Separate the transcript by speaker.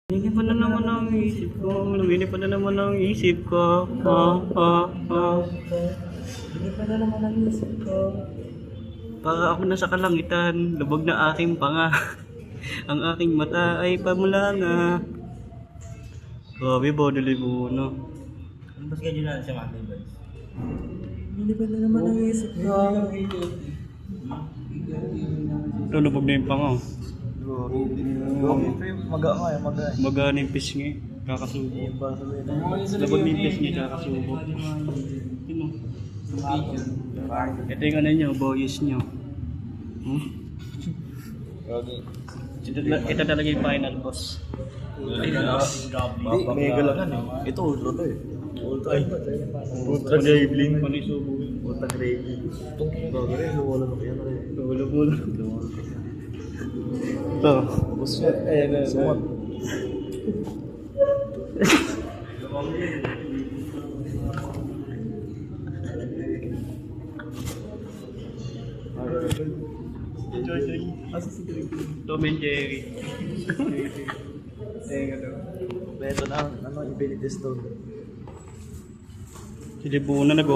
Speaker 1: Lumilipad pa na naman ang isip ko. Lumilipad na naman ang isip ko.
Speaker 2: Lumilipad na naman ang isip ko.
Speaker 1: Para ako nasa kalangitan, lubog na aking panga. Ang aking mata ay pamulanga. Grabe, bodily mo, no?
Speaker 3: Ano ba schedule natin sa Monday, boys?
Speaker 2: Lumilipad na naman ang isip ko.
Speaker 1: Ito, lubog na yung panga.
Speaker 2: Maga nga eh, maga eh.
Speaker 1: Magana yung pisngi. Kakasubo. Lubog na yung pisngi, kakasubo. Ito. Ito yung ano nyo, boys nyo. Ito talaga yung final boss.
Speaker 2: Mega lang yan eh. Ito ultra to eh.
Speaker 1: Ultra gravling. Panisubo.
Speaker 2: Ultra gravy. Itong gagawin, luwala na kaya na rin.
Speaker 1: Lulo-lulo. Ito.
Speaker 2: Tapos yan, sumat.
Speaker 1: Tom and Jerry.
Speaker 2: Beto na, Infinity Stone.
Speaker 1: Silibunan nag-o